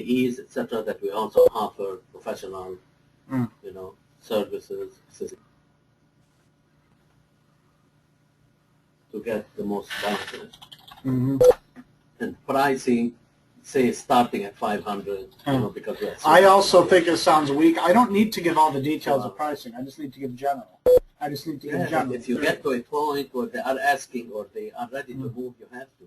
employees, etc., that we also offer professional, services to get the most benefit. And pricing, say, starting at 500, because I also think it sounds weak. I don't need to give all the details of pricing. I just need to give general. I just need to give general. If you get to a point where they are asking or they are ready to move, you have to.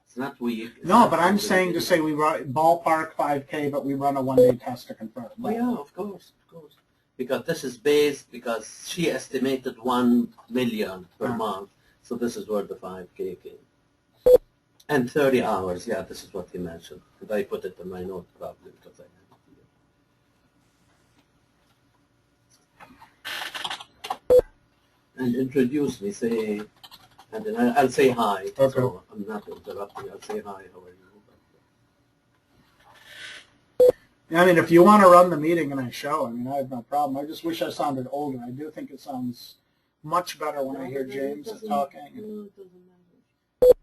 It's not weak. No, but I'm saying to say we run ballpark 5K, but we run a one-day test to confirm. Oh, yeah, of course. Because this is based, because she estimated 1 million per month, so this is where the 5K came. And 30 hours, yeah, this is what he mentioned. And I put it in my note probably because I have it here. And introduce me, say, and then I'll say hi. Okay. So I'm not interrupting. I'll say hi. How are you? I mean, if you want to run the meeting and I show, I mean, I have no problem. I just wish I sounded older. I do think it sounds much better when I hear James talking. No, it doesn't matter.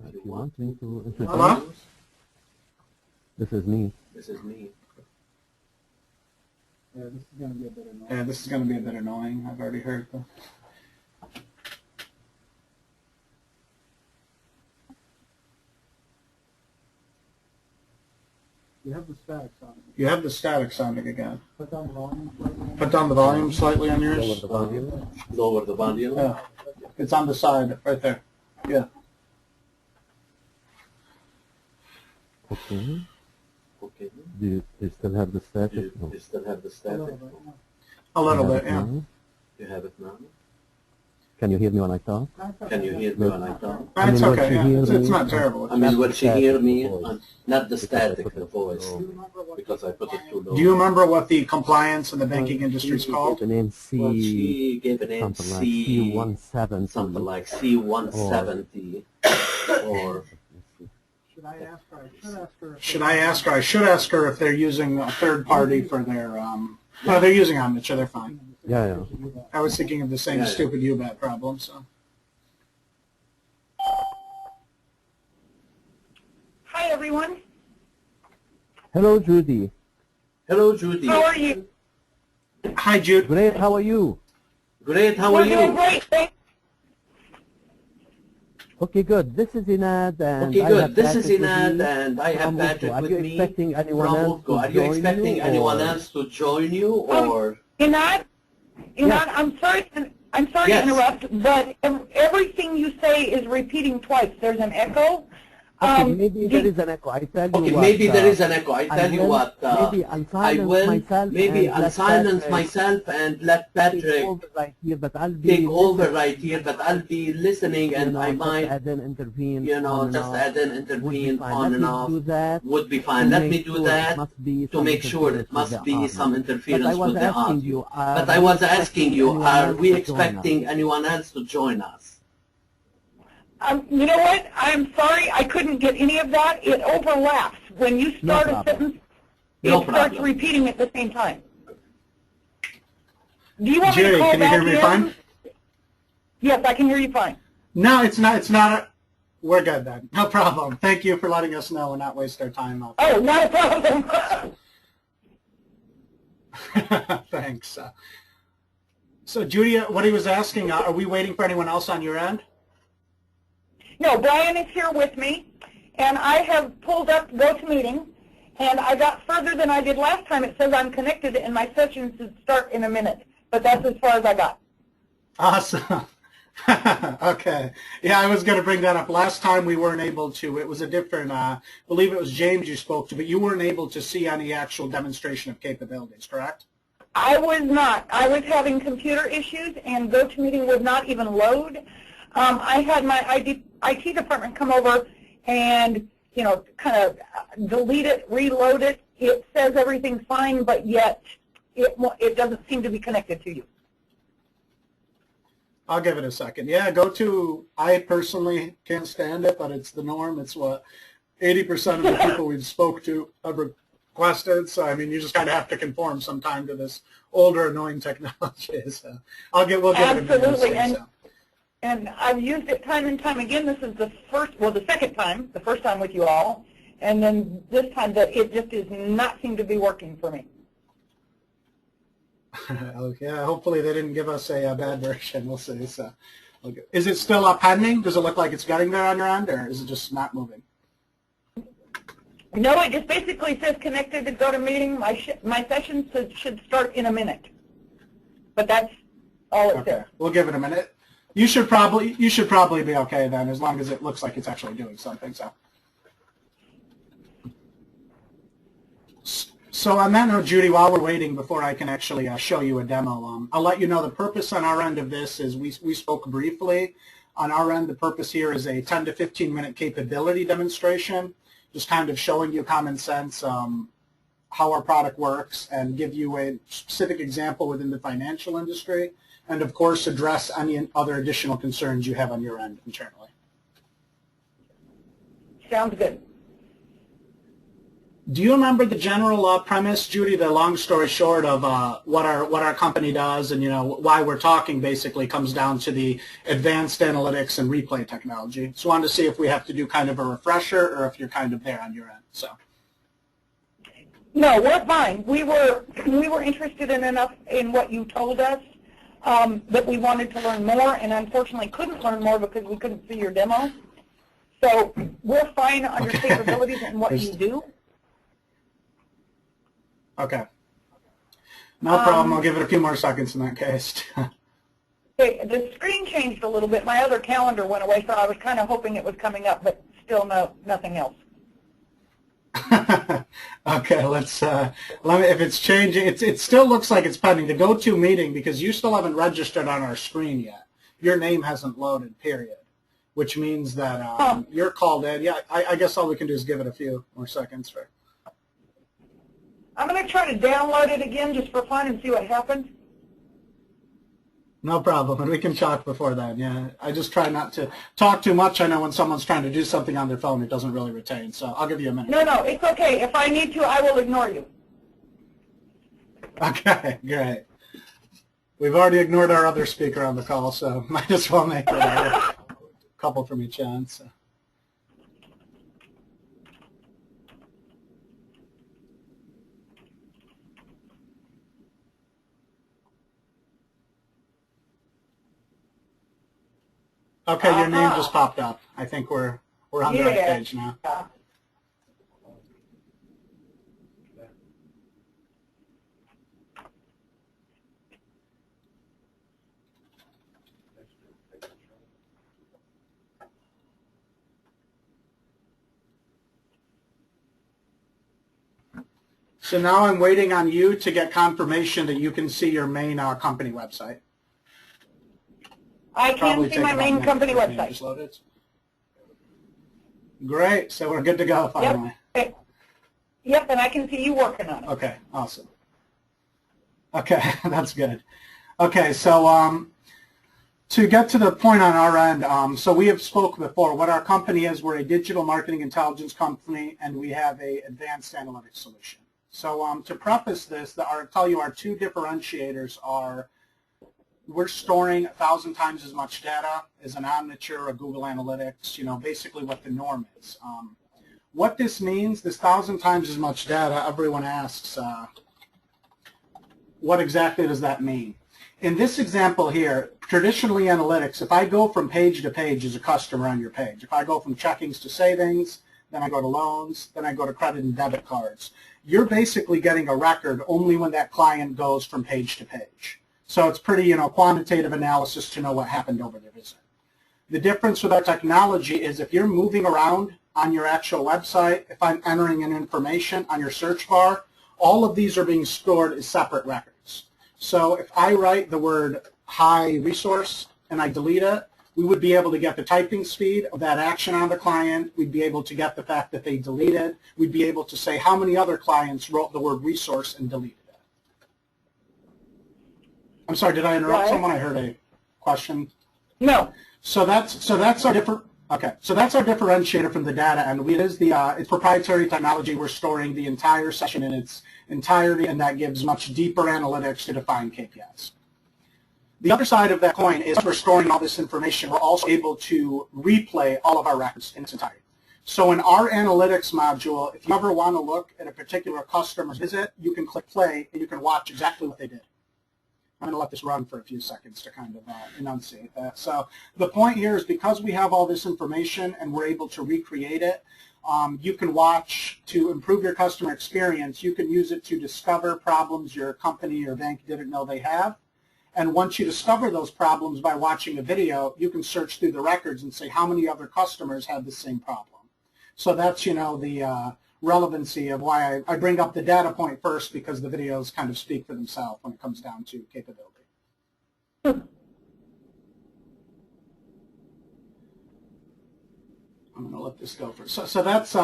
If you want me to introduce, Hello? this is me. This is me. Yeah, this is going to be a bit annoying. Yeah, this is going to be a bit annoying. I've already heard that. You have the static sounding. You have the static sounding again. Put down the volume slightly. Put down the volume slightly on Lower yours. the volume. Lower the volume. Yeah. It's on the side, right there. Yeah. Okay. Okay. Do you still have the static? You No. still have the static? A little You have bit, it yeah. now? You have it now? Can you hear me when I talk? Can you hear me when I talk? I mean, It's what okay, you yeah. hear It's me- not terrible. I mean, will she hear me? Voice. Not the Because I static, put the it voice, low. because I put it too low. Do you remember what the compliance in the banking industry is She called? gave the name Well, C, she gave an name something like C, C170. something like C170, or Should I ask her? I should ask her. Should I ask her? I should ask her if they're using a third party for their, no, they're using Omniture, they're fine. Yeah. I was thinking of the same Yeah. stupid UBAT problem, so. Hi, everyone. Hello, Judy. hello, Judy. How are you? Hi, Jude. Great. How are you? Great, how are We're doing you? great. Thanks. Okay, good. This is Inad, and Okay, I good. have This is Patrick with Inad, me and I have from Patrick Ufco. Are with you me expecting anyone from else Ufco. to Are you join expecting you, anyone or- else to join you, or? Inad, I'm sorry Yes. to interrupt, but everything you say is repeating twice. There's an echo. Okay, maybe there is an echo. I tell you Okay, what. maybe there is an echo. I tell you will what. maybe I unsilence will myself maybe and let unsilence Patrick myself and let take Patrick over right here, but I'll be take over listening, right here, but I'll be listening, and I just might, add in, intervene, on and just off. add in, Would be intervene fine. on Let and me off. do that. Would be to fine. Let make me do sure that it must be to some make sure it interference with must the be audio. some But interference I was with the asking audio. you, But I was asking you, anyone are else we to join us? expecting anyone else to join us? You know what? I'm sorry I couldn't get any of that. It overlaps. When you No start a problem. sentence, No it starts problem. repeating at the same time. Do you want me Judy, to call can you back hear me in? fine? Yes, I can hear you fine. No, it's not, we're good then. No problem. Thank you for letting us know and not waste our time out Oh, not a problem. there. Thanks. So, Judy, what he was asking, are we waiting for anyone else on your end? No, Brian is here with me, and I have pulled up GoToMeeting, and I got further than I did last time. It says I'm connected, and my session should start in a minute, but that's as far as I got. Awesome. Okay. Yeah, I was going to bring that up. Last time we weren't able to. It was a different, I believe it was James you spoke to, but you weren't able to see any actual demonstration of capabilities, correct? I was not. I was having computer issues, and GoToMeeting would not even load. I had my IT department come over and, kind of delete it, reload it. It says everything's fine, but yet it doesn't seem to be connected to you. I'll give it a second. Yeah, I personally can't stand it, but it's the norm. 80% of the people we've spoke to have requested. So I mean, you just kind of have to conform sometime to this older, annoying technology. So we'll give it a minute. Absolutely, And so. and I've used it time and time again. This is the second time, the first time with you all, and then this time that it just does not seem to be working for me. Okay, hopefully they didn't give us a bad version. We'll see. So, okay. Is it still pending? Does it look like it's getting there on your end, or is it just not moving? No, it just basically says connected to GoToMeeting. My session should start in a minute, but that's all it Okay, says. we'll give it a minute. You should probably be okay then, as long as it looks like it's actually doing something. So on that note, Judy, while we're waiting before I can actually show you a demo, I'll let you know the purpose on our end of this is we spoke briefly. On our end, the purpose here is a 10 to 15 minute capability demonstration, just kind of showing you common sense how our product works and give you a specific example within the financial industry, and of course address any other additional concerns you have on your end internally. Sounds good. Do you remember the general premise, Judy? The long story short of what our company does, and why we're talking basically comes down to the advanced analytics and replay technology. So, I wanted to see if we have to do kind of a refresher, or if you're kind of there on your end. So. No, we're fine. We were interested enough in what you told us that we wanted to learn more, and unfortunately couldn't learn more because we couldn't see your demo. So we're fine on your capabilities and what you do. Okay. No problem. I'll give it a few more seconds in that case. Okay, the screen changed a little bit. My other calendar went away, so I was kind of hoping it was coming up, but still nothing else. Okay, let's if it's changing, it still looks like it's pending. The GoToMeeting, because you still haven't registered on our screen yet. Your name hasn't loaded, period, which means that you're called in. Yeah, I guess all we can do is give it a few more seconds for. I'm going to try to download it again just for fun and see what happens. No problem, and we can talk before then, yeah. I just try not to talk too much. I know when someone's trying to do something on their phone, it doesn't really retain, so I'll give you a minute. No, it's okay. If I need to, I will ignore you. Okay, great. We've already ignored our other speaker on the call, so might as well make it a couple from each end. So. Okay, your name just popped up. I think we're on the right page now. So now I'm waiting on you to get confirmation that you can see your main company website. I can see my main company website. Great. So we're good to go finally. Yep, and I can see you working on it. Okay, awesome. Okay, that's good. Okay, so to get to the point on our end, so we have spoke before. What our company is, we're a digital marketing intelligence company, and we have a advanced analytics solution. So to preface this, I'll tell you our two differentiators are we're storing 1,000 times as much data as an Omniture or Google Analytics, basically what the norm is. What this means, this 1,000 times as much data, everyone asks, what exactly does that mean? In this example here, traditionally analytics, if I go from page to page as a customer on your page, if I go from checkings to savings, then I go to loans, then I go to credit and debit cards, you're basically getting a record only when that client goes from page to page. So it's pretty, quantitative analysis to know what happened over their visit. The difference with our technology is if you're moving around on your actual website, if I'm entering in information on your search bar, all of these are being stored as separate records. So if I write the word high resource and I delete it, we would be able to get the typing speed of that action on the client. We'd be able to get the fact that they deleted. We'd be able to say how many other clients wrote the word resource and deleted. I'm sorry, did I interrupt someone? I heard a question. No. So that's our Okay, so that's our differentiator from the data, and it is it's proprietary technology. We're storing the entire session in its entirety, and that gives much deeper analytics to define KPIs. The other side of that coin is we're storing all this information. We're also able to replay all of our records in its entirety. So in our analytics module, if you ever want to look at a particular customer's visit, you can click play, and you can watch exactly what they did. I'm going to let this run for a few seconds to kind of enunciate that. So the point here is because we have all this information and we're able to recreate it, you can watch to improve your customer experience. You can use it to discover problems your company or bank didn't know they have. And once you discover those problems by watching a video, you can search through the records and say how many other customers had the same problem. So that's, you know, the relevancy of why I bring up the data point first, because the videos kind of speak for themselves when it comes down to capability. I'm going to let this go for so that's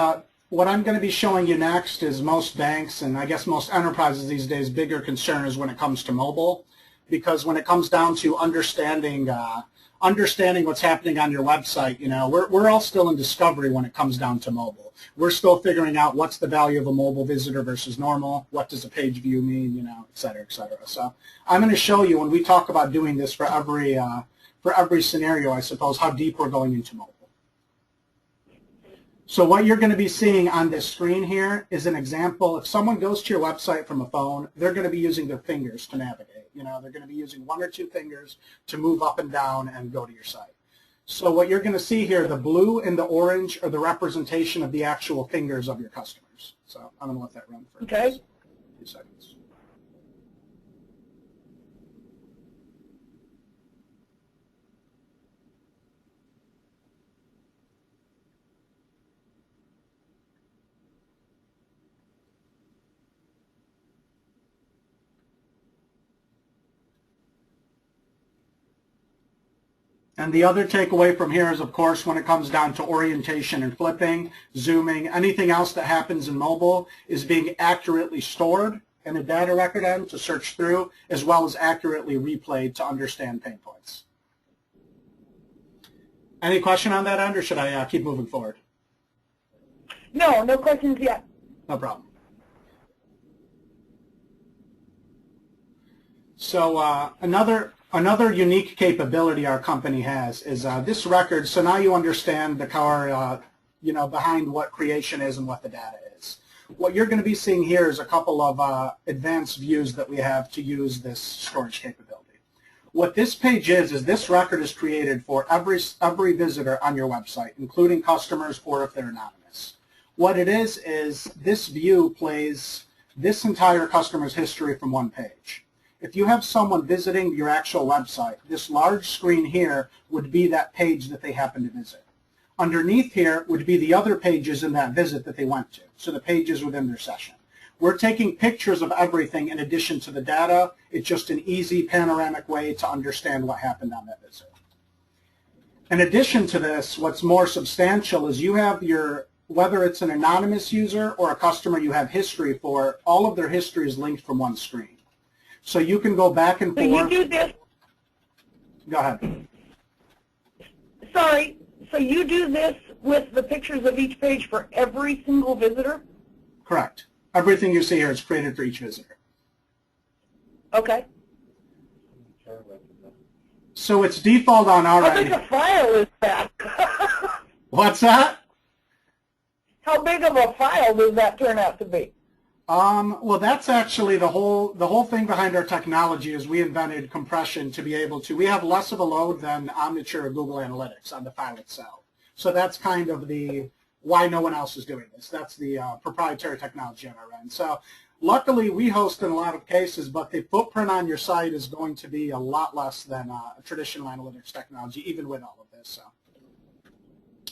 what I'm going to be showing you next is most banks and I guess most enterprises these days bigger concern is when it comes to mobile, because when it comes down to understanding what's happening on your website, you know, we're all still in discovery when it comes down to mobile. We're still figuring out what's the value of a mobile visitor versus normal, what does a page view mean, you know, et cetera, et cetera. So I'm going to show you when we talk about doing this for every scenario, I suppose, how deep we're going into mobile. So what you're going to be seeing on this screen here is an example. If someone goes to your website from a phone, they're going to be using their fingers to navigate. You know, they're going to be using one or two fingers to move up and down and go to your site. So what you're going to see here, the blue and the orange are the representation of the actual fingers of your customers. So I'm going to let that run for a few seconds. And the other takeaway from here is, of course, when it comes down to orientation and flipping, zooming, anything else that happens in mobile is being accurately stored in a data record end to search through, as well as accurately replayed to understand pain points. Any question on that end, or should I keep moving forward? No, no questions yet. No problem. So another unique capability our company has is this record. So now you understand the car, you know, behind what creation is and what the data is. What you're going to be seeing here is a couple of advanced views that we have to use this storage capability. What this page is this record is created for every visitor on your website, including customers or if they're anonymous. What it is this view plays this entire customer's history from one page. If you have someone visiting your actual website, this large screen here would be that page that they happen to visit. Underneath here would be the other pages in that visit that they went to, so the pages within their session. We're taking pictures of everything in addition to the data. It's just an easy panoramic way to understand what happened on that visit. In addition to this, what's more substantial is you have your, whether it's an anonymous user or a customer you have history for, all of their history is linked from one screen. So you can go back and forth. So you do this. Go ahead. Sorry. So you do this with the pictures of each page for every single visitor? Correct. Everything you see here is created for each visitor. Okay. So it's default on our How end. big a file is that? What's that? How big of a file does that turn out to be? Well, that's actually the whole thing behind our technology is we invented compression to be able to, we have less of a load than Omniture or Google Analytics on the file itself. So that's kind of the, why no one else is doing this. That's the proprietary technology on our end. So luckily we host in a lot of cases, but the footprint on your site is going to be a lot less than a traditional analytics technology, even with all of this. So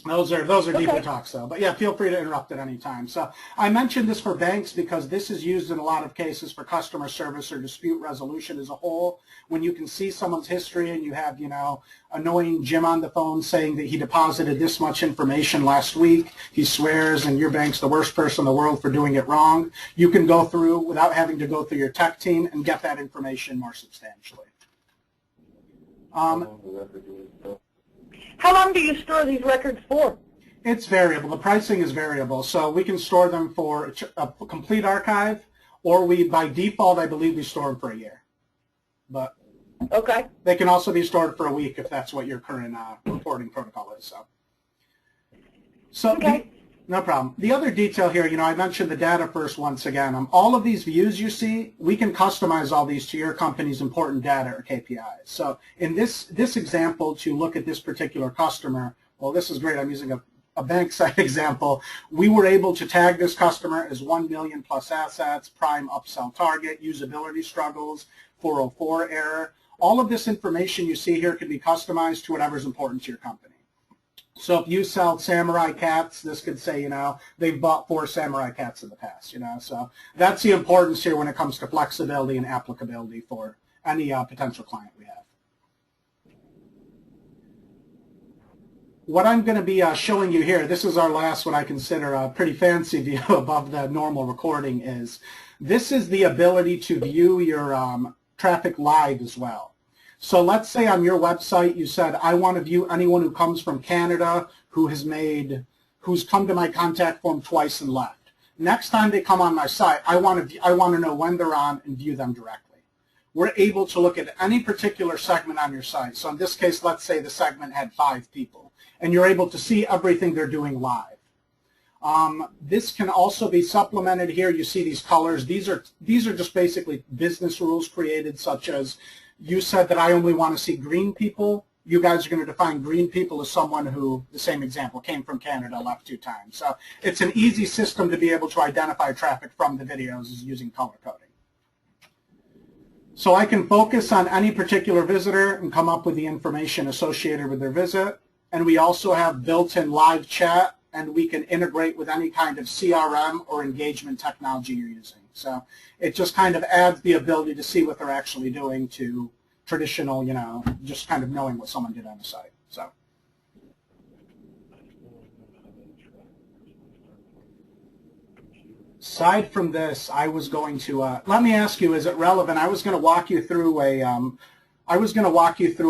those are deeper talks though. But yeah, feel free to interrupt at any time. So I mentioned this for banks because this is used in a lot of cases for customer service or dispute resolution as a whole. When you can see someone's history and you have, you know, annoying Jim on the phone saying that he deposited this much information last week, he swears and your bank's the worst person in the world for doing it wrong, you can go through without having to go through your tech team and get that information more substantially. How long do you store these records for? It's variable. The pricing is variable. So we can store them for a complete archive, or by default, I believe we store them for a year. But Okay. they can also be stored for a week if that's what your current reporting protocol is. So Okay. no problem. The other detail here, I mentioned the data first once again. All of these views you see, we can customize all these to your company's important data or KPIs. So in this example, to look at this particular customer, well, this is great. I'm using a bank site example. We were able to tag this customer as 1 million plus assets, prime upsell target, usability struggles, 404 error. All of this information you see here can be customized to whatever's important to your company. So if you sell samurai cats, this could say, they've bought 4 samurai cats in the past, So that's the importance here when it comes to flexibility and applicability for any potential client we have. What I'm going to be showing you here, this is our last, what I consider a pretty fancy view above the normal recording, this is the ability to view your traffic live as well. So let's say on your website you said, I want to view anyone who comes from Canada who's come to my contact form twice and left. Next time they come on my site, I want to know when they're on and view them directly. We're able to look at any particular segment on your site. So in this case, let's say the segment had 5 people, and you're able to see everything they're doing live. This can also be supplemented here. You see these colors. These are just basically business rules created, such as you said that I only want to see green people. You guys are going to define green people as someone who, the same example, came from Canada, left 2 times. So it's an easy system to be able to identify traffic from the videos is using color coding. So I can focus on any particular visitor and come up with the information associated with their visit. And we also have built-in live chat, and we can integrate with any kind of CRM or engagement technology you're using. So it just kind of adds the ability to see what they're actually doing to traditional, just kind of knowing what someone did on the site. So aside from this, I was going to, let me ask you, is it relevant? I was going to walk you through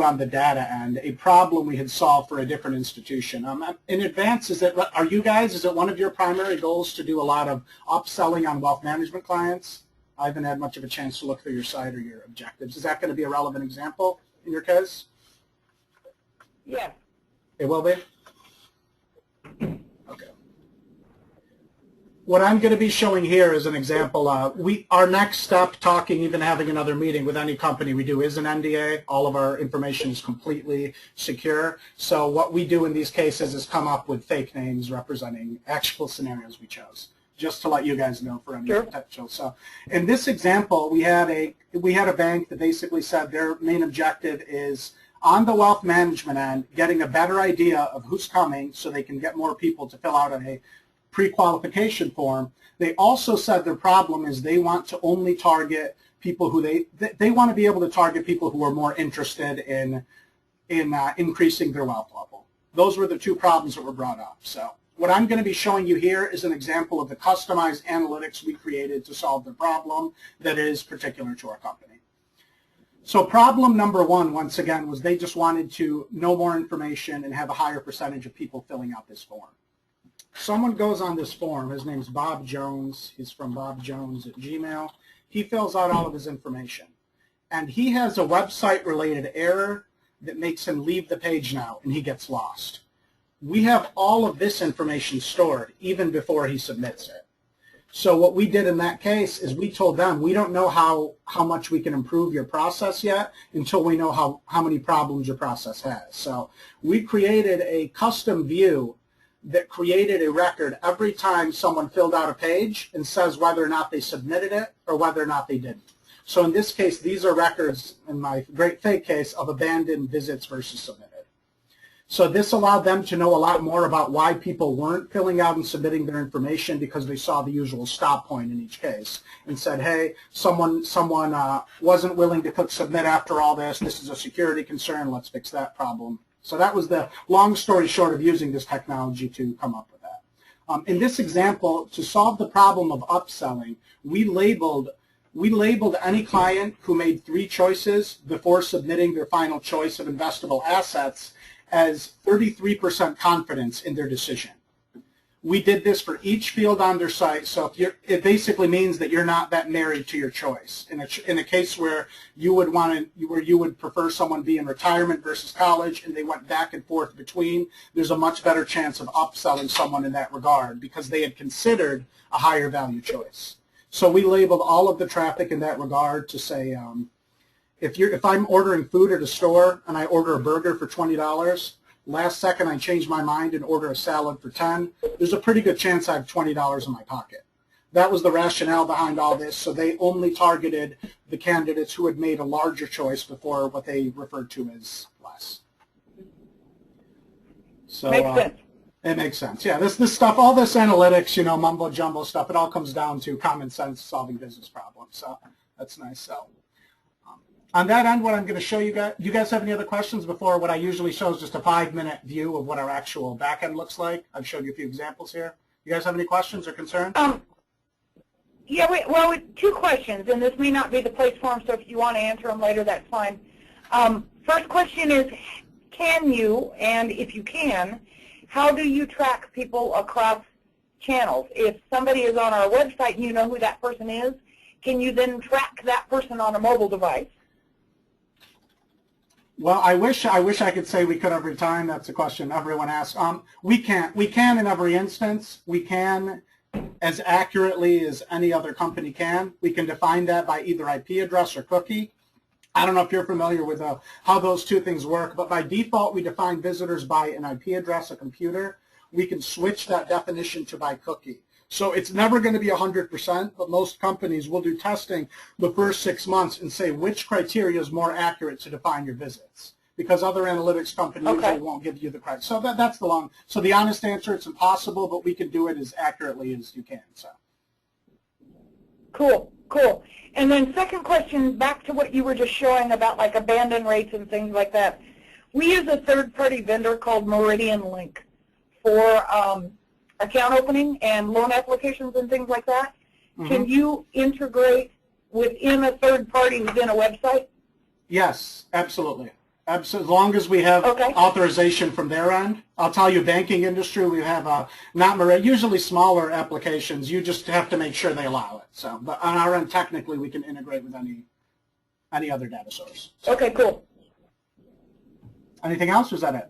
on the data end a problem we had solved for a different institution. In advance, is it one of your primary goals to do a lot of upselling on wealth management clients? I haven't had much of a chance to look through your site or your objectives. Is that going to be a relevant example in your case? Yes. It will be? Okay. What I'm going to be showing here is an example. Our next step, even having another meeting with any company we do, is an NDA. All of our information is completely secure. So what we do in these cases is come up with fake names representing actual scenarios we chose, just to let you guys know for any potential. So in this example, we had a bank that basically said their main objective is on the wealth management end, getting a better idea of who's coming so they can get more people to fill out a pre-qualification form. They also said their problem is they want to only target people who they want to be able to target people who are more interested in increasing their wealth level. Those were the 2 problems that were brought up. So what I'm going to be showing you here is an example of the customized analytics we created to solve the problem that is particular to our company. So problem number 1, once again, was they just wanted to know more information and have a higher percentage of people filling out this form. Someone goes on this form. His name's Bob Jones. He's from Bob Jones at Gmail. He fills out all of his information. And he has a website-related error that makes him leave the page now, and he gets lost. We have all of this information stored even before he submits it. So what we did in that case is we told them we don't know how much we can improve your process yet until we know how many problems your process has. So we created a custom view that created a record every time someone filled out a page and says whether or not they submitted it or whether or not they didn't. So in this case, these are records, in my great fake case, of abandoned visits versus submitted. So this allowed them to know a lot more about why people weren't filling out and submitting their information, because they saw the usual stop point in each case and said, hey, someone wasn't willing to click submit after all this. This is a security concern. Let's fix that problem. So that was the long story short of using this technology to come up with that. In this example, to solve the problem of upselling, we labeled any client who made 3 choices before submitting their final choice of investable assets as 33% confidence in their decision. We did this for each field on their site, so if it basically means that you're not that married to your choice. In a case where you would prefer someone be in retirement versus college, and they went back and forth between, there's a much better chance of upselling someone in that regard because they had considered a higher value choice. So we labeled all of the traffic in that regard to say, if I'm ordering food at a store and I order a burger for $20. Last second I change my mind and order a salad for $10, there's a pretty good chance I have $20 in my pocket. That was the rationale behind all this, so they only targeted the candidates who had made a larger choice before what they referred to as less. So Makes sense. it makes sense. Yeah, this stuff, all this analytics, you know, mumbo jumbo stuff, it all comes down to common sense solving business problems. So that's nice. So on that end, what I'm going to show you guys, do you guys have any other questions before what I usually show is just a 5-minute view of what our actual back end looks like? I've showed you a few examples here. You guys have any questions or concerns? Yeah, well, 2 questions, and this may not be the place for them, so if you want to answer them later, that's fine. First question is, can you, and if you can, how do you track people across channels? If somebody is on our website and you know who that person is, can you then track that person on a mobile device? Well, I wish I could say we could every time. That's a question everyone asks. We can't. We can in every instance. We can as accurately as any other company can. We can define that by either IP address or cookie. I don't know if you're familiar with how those two things work, but by default we define visitors by an IP address, a computer. We can switch that definition to by cookie. So it's never going to be 100%, but most companies will do testing the first 6 months and say which criteria is more accurate to define your visits, because other analytics companies usually won't give you the correct. So that's the long. So the honest answer, it's impossible, but we can do it as accurately as you can. So. Cool, cool. And then second question, back to what you were just showing about like abandon rates and things like that. We use a third-party vendor called Meridian Link for account opening and loan applications and things like that. Mm-hmm. Can you integrate within a third party within a website? Yes, absolutely. As long as we have authorization from their end. I'll tell you, banking industry, we have usually smaller applications. You just have to make sure they allow it. So, but on our end, technically, we can integrate with any other data source. So. Okay, cool. Anything else, or is that it?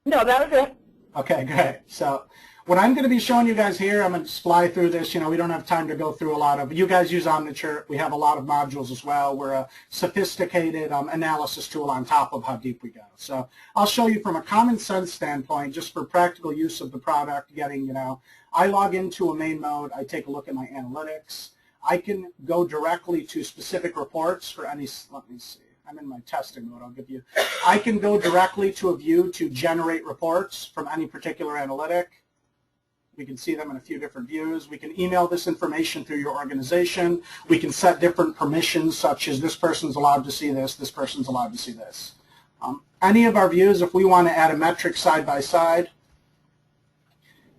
No, that was it. Okay, great. So what I'm going to be showing you guys here, I'm going to just fly through this. You know, we don't have time to go through a lot of, you guys use Omniture. We have a lot of modules as well. We're a sophisticated analysis tool on top of how deep we go. So I'll show you from a common sense standpoint, just for practical use of the product, getting, you know, I log into a main mode. I take a look at my analytics. I can go directly to specific reports for any, let me see. I'm in my testing mode. I'll give you, I can go directly to a view to generate reports from any particular analytic. We can see them in a few different views. We can email this information through your organization. We can set different permissions, such as this person's allowed to see this person's allowed to see this. Any of our views, if we want to add a metric side by side,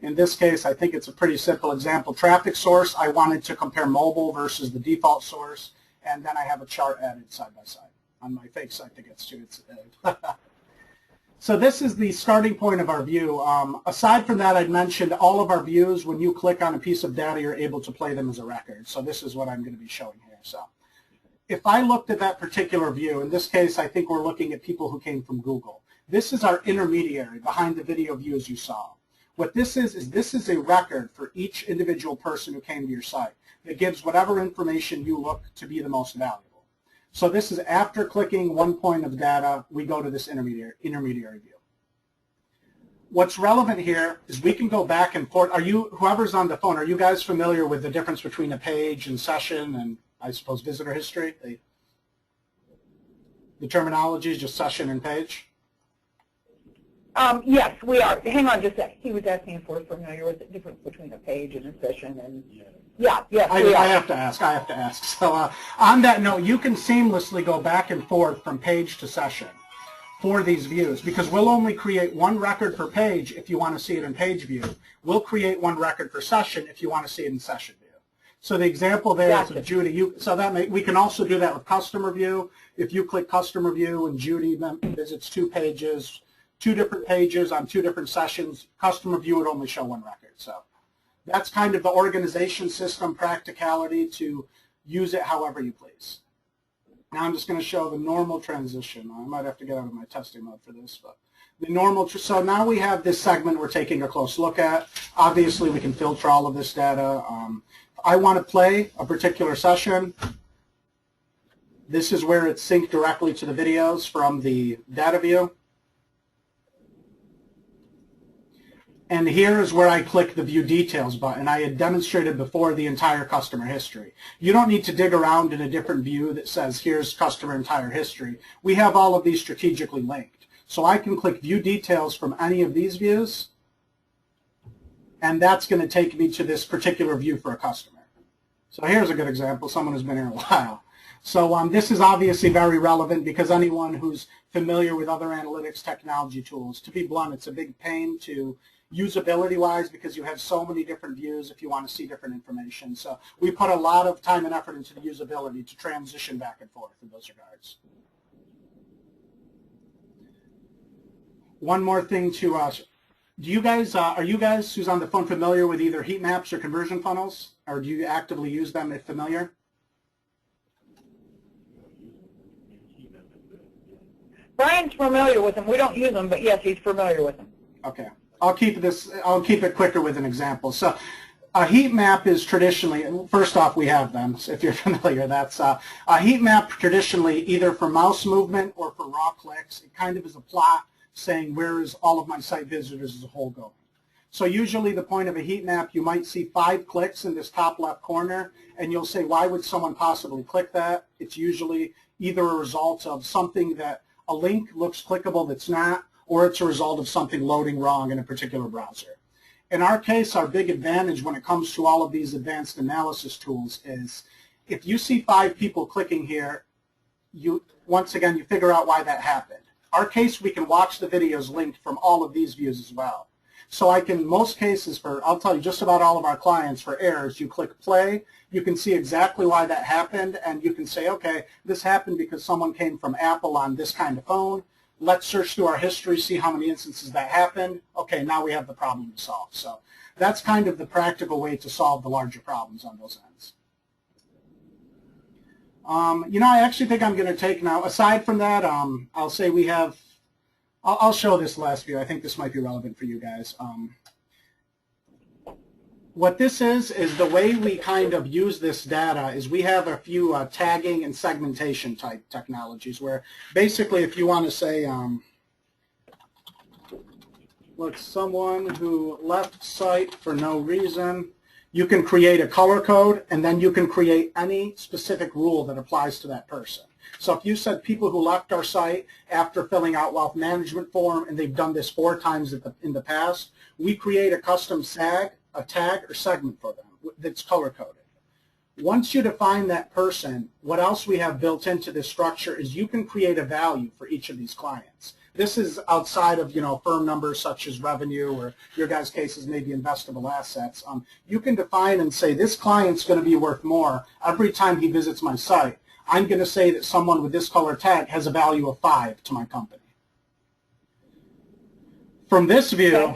in this case, I think it's a pretty simple example. Traffic source, I wanted to compare mobile versus the default source, and then I have a chart added side by side. On my fake site that gets to it. So this is the starting point of our view. Aside from that, I'd mentioned all of our views, when you click on a piece of data, you're able to play them as a record. So this is what I'm going to be showing here. So if I looked at that particular view, in this case, I think we're looking at people who came from Google. This is our intermediary behind the video views you saw. What this is a record for each individual person who came to your site that gives whatever information you look to be the most valuable. So this is after clicking one point of data, we go to this intermediary view. What's relevant here is we can go back and forth. Whoever's on the phone, are you guys familiar with the difference between a page and session and, I suppose, visitor history? The terminology is just session and page? Yes, we are. Hang on just a sec. He was asking if we're familiar with the difference between a page and a session. And yes, I have to ask. So on that note, you can seamlessly go back and forth from page to session for these views, because we'll only create one record per page if you want to see it in page view. We'll create one record per session if you want to see it in session view. So the example there is of Judy. We can also do that with customer view. If you click customer view and Judy visits 2 pages, 2 different pages on 2 different sessions. Customer view would only show 1 record. So that's kind of the organization system practicality to use it however you please. Now I'm just going to show the normal transition. I might have to get out of my testing mode for this, but the normal. So now we have this segment we're taking a close look at. Obviously, we can filter all of this data. If I want to play a particular session, this is where it's synced directly to the videos from the data view. And here is where I click the View Details button. I had demonstrated before the entire customer history. You don't need to dig around in a different view that says, here's customer entire history. We have all of these strategically linked. So I can click View Details from any of these views, and that's going to take me to this particular view for a customer. So here's a good example, someone who's been here a while. So this is obviously very relevant because anyone who's familiar with other analytics technology tools, to be blunt, it's a big pain to usability-wise because you have so many different views if you want to see different information. So we put a lot of time and effort into the usability to transition back and forth in those regards. One more thing to are you guys who's on the phone familiar with either heat maps or conversion funnels, or do you actively use them if familiar? Brian's familiar with them. We don't use them, but yes, he's familiar with them. Okay. I'll keep it quicker with an example. So a heat map is traditionally, first off, we have them, so if you're familiar. That's a heat map traditionally either for mouse movement or for raw clicks. It kind of is a plot saying where is all of my site visitors as a whole going. So usually the point of a heat map, you might see 5 clicks in this top left corner, and you'll say, why would someone possibly click that? It's usually either a result of something that a link looks clickable that's not, or it's a result of something loading wrong in a particular browser. In our case, our big advantage when it comes to all of these advanced analysis tools is if you see 5 people clicking here, once again, you figure out why that happened. Our case, we can watch the videos linked from all of these views as well. So I can, most cases I'll tell you just about all of our clients for errors, you click play, you can see exactly why that happened, and you can say, okay, this happened because someone came from Apple on this kind of phone. Let's search through our history, see how many instances that happened. Okay, now we have the problem to solve. So that's kind of the practical way to solve the larger problems on those ends. I actually think I'm going to take now, aside from that, I'll say we have, I'll show this last view. I think this might be relevant for you guys. What this is the way we kind of use this data is we have a few tagging and segmentation type technologies where basically if you want to say, what's someone who left site for no reason, you can create a color code and then you can create any specific rule that applies to that person. So if you said people who left our site after filling out wealth management form and they've done this 4 times in the past, we create a custom tag or segment for them that's color coded. Once you define that person, what else we have built into this structure is you can create a value for each of these clients. This is outside of firm numbers such as revenue or your guys' cases maybe investable assets. You can define and say this client's going to be worth more every time he visits my site. I'm going to say that someone with this color tag has a value of 5 to my company. From this view,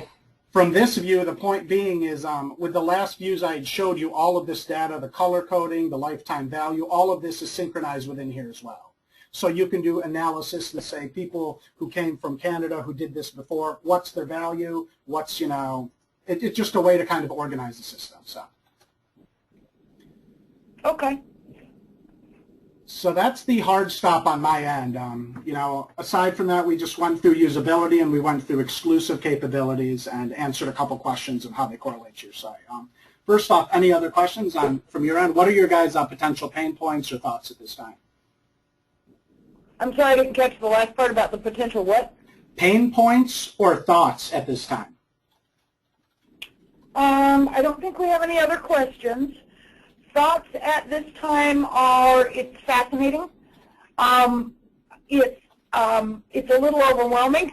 the point being is with the last views I had showed you all of this data, the color coding, the lifetime value, all of this is synchronized within here as well. So you can do analysis and say people who came from Canada who did this before, what's their value, what's, it's just a way to kind of organize the system. So. Okay. So that's the hard stop on my end. Aside from that, we just went through usability and we went through exclusive capabilities and answered a couple questions of how they correlate to your site. First off, any other questions from your end? What are your guys' potential pain points or thoughts at this time? I'm sorry, I didn't catch the last part about the potential what? Pain points or thoughts at this time? I don't think we have any other questions. Thoughts at this time are it's fascinating. It's a little overwhelming,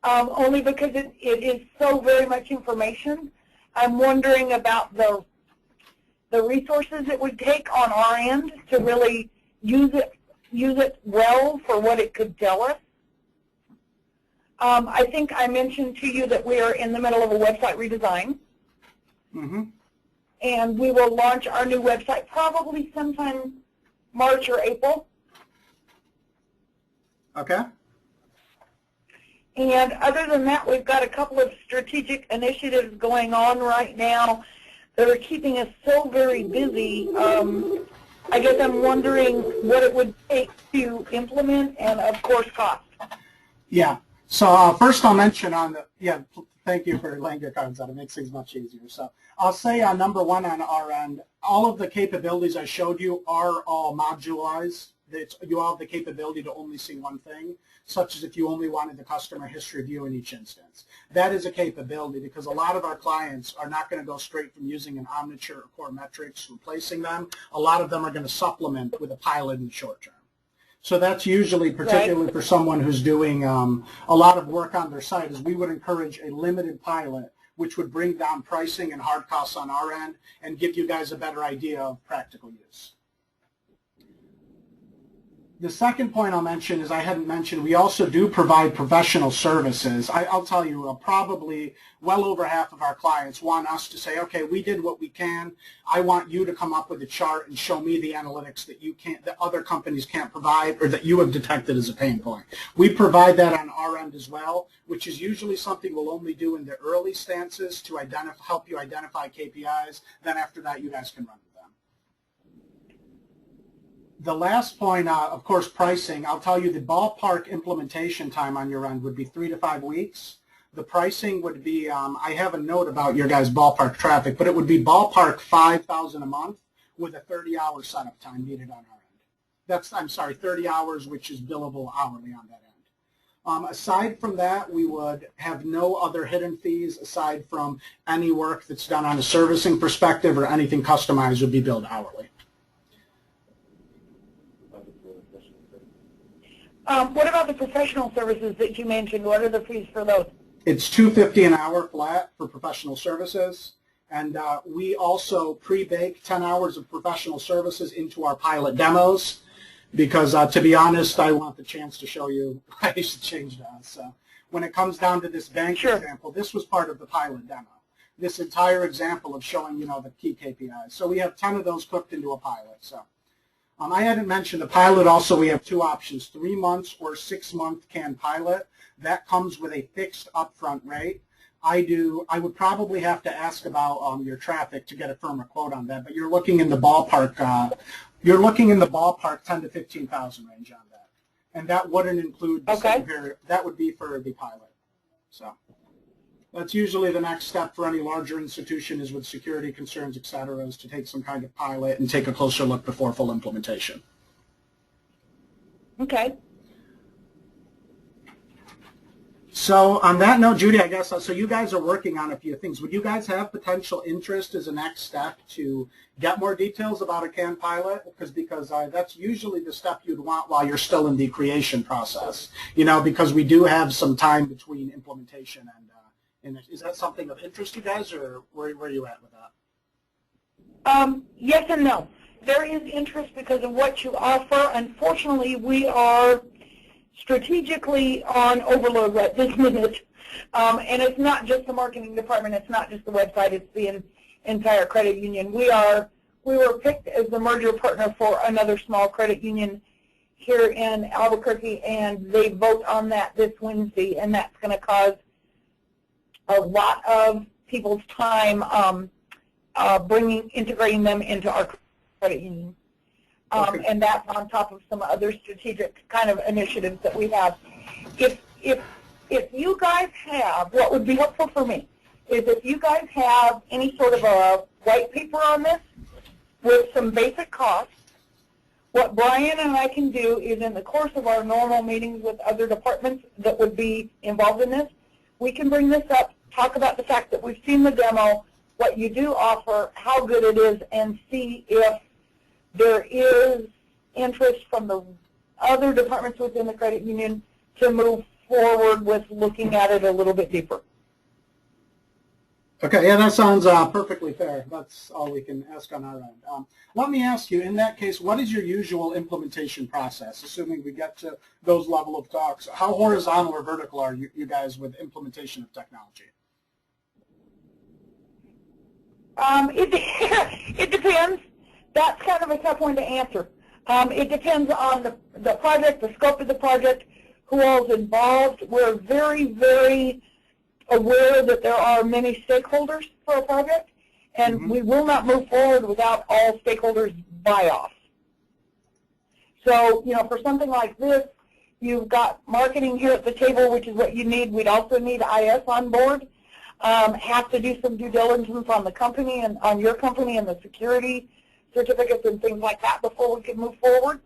only because it is so very much information. I'm wondering about the resources it would take on our end to really use it well for what it could tell us. I think I mentioned to you that we are in the middle of a website redesign. Mm-hmm. And we will launch our new website probably sometime March or April. Okay. And other than that, we've got a couple of strategic initiatives going on right now that are keeping us so very busy. I guess I'm wondering what it would take to implement and, of course, cost. Yeah. So first I'll mention on the, thank you for laying your cards out. It makes things much easier. So I'll say number one on our end, all of the capabilities I showed you are all modularized. You all have the capability to only see one thing, such as if you only wanted the customer history view in each instance. That is a capability because a lot of our clients are not going to go straight from using an Omniture or Core Metrics, replacing them. A lot of them are going to supplement with a pilot in the short term. So that's usually, particularly for someone who's doing a lot of work on their site, is we would encourage a limited pilot, which would bring down pricing and hard costs on our end and give you guys a better idea of practical use. The second point I'll mention is I hadn't mentioned we also do provide professional services. I'll tell you, probably well over half of our clients want us to say, okay, we did what we can. I want you to come up with a chart and show me the analytics that you can't, that other companies can't provide or that you have detected as a pain point. We provide that on our end as well, which is usually something we'll only do in the early stances to help you identify KPIs. Then after that, you guys can run with them. The last point, of course, pricing. I'll tell you the ballpark implementation time on your end would be 3 to 5 weeks. The pricing would be, I have a note about your guys' ballpark traffic, but it would be ballpark $5,000 a month with a 30-hour setup time needed on our end. That's, I'm sorry, 30 hours, which is billable hourly on that end. Aside from that, we would have no other hidden fees aside from any work that's done on a servicing perspective or anything customized would be billed hourly. What about the professional services that you mentioned? What are the fees for those? It's $250 an hour flat for professional services, and we also pre-bake 10 hours of professional services into our pilot demos because, to be honest, I want the chance to show you why you should change that. So when it comes down to this bank example, this was part of the pilot demo. This entire example of showing, the key KPIs. So we have 10 of those cooked into a pilot. So. I hadn't mentioned the pilot also, we have two options, 3 months or 6-month can pilot. That comes with a fixed upfront rate. I would probably have to ask about your traffic to get a firmer quote on that, but you're looking in the ballpark, 10 to 15,000 range on that. And that wouldn't include the that would be for the pilot. So that's usually the next step for any larger institution is with security concerns, et cetera, is to take some kind of pilot and take a closer look before full implementation. Okay. So on that note, Judy, I guess, so you guys are working on a few things. Would you guys have potential interest as a next step to get more details about a CAN pilot? Because that's usually the step you'd want while you're still in the creation process, because we do have some time between implementation and is that something of interest to you guys, or where are you at with that? Yes and no. There is interest because of what you offer. Unfortunately, we are strategically on overload at this minute. And it's not just the marketing department. It's not just the website. It's the entire credit union. We were picked as the merger partner for another small credit union here in Albuquerque, and they vote on that this Wednesday, and that's going to cause a lot of people's time integrating them into our credit union. And that's on top of some other strategic kind of initiatives that we have. If you guys have, what would be helpful for me is if you guys have any sort of a white paper on this with some basic costs, what Brian and I can do is in the course of our normal meetings with other departments that would be involved in this, we can bring this up, talk about the fact that we've seen the demo, what you do offer, how good it is, and see if there is interest from the other departments within the credit union to move forward with looking at it a little bit deeper. Okay, yeah, that sounds perfectly fair. That's all we can ask on our end. Let me ask you, in that case, what is your usual implementation process, assuming we get to those level of talks? How horizontal or vertical are you guys with implementation of technology? It depends. That's kind of a tough one to answer. It depends on the project, the scope of the project, who all's involved. We're very, very aware that there are many stakeholders for a project, and we will not move forward without all stakeholders' buy-off. So, for something like this, you've got marketing here at the table, which is what you need. We'd also need IS on board. Have to do some due diligence on the company and on your company and the security certificates and things like that before we can move forward.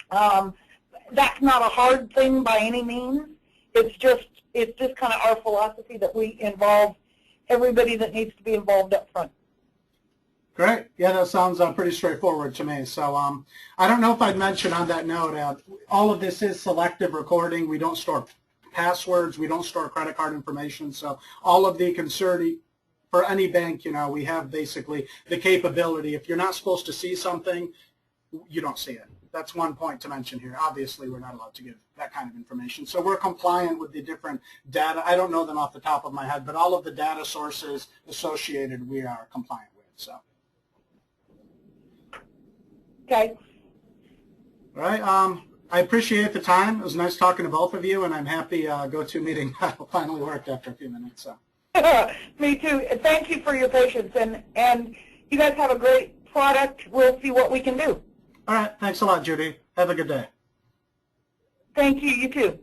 That's not a hard thing by any means. It's just kind of our philosophy that we involve everybody that needs to be involved up front. Great. Yeah, that sounds pretty straightforward to me. So I don't know if I'd mention on that note, all of this is selective recording. We don't store passwords. We don't store credit card information. So all of the concern for any bank, we have basically the capability. If you're not supposed to see something, you don't see it. That's one point to mention here. Obviously, we're not allowed to give that kind of information. So we're compliant with the different data. I don't know them off the top of my head, but all of the data sources associated, we are compliant with. So. Okay. All right. I appreciate the time. It was nice talking to both of you, and I'm happy GoToMeeting finally worked after a few minutes. So. Me too. Thank you for your patience, and you guys have a great product. We'll see what we can do. All right. Thanks a lot, Judy. Have a good day. Thank you. You too.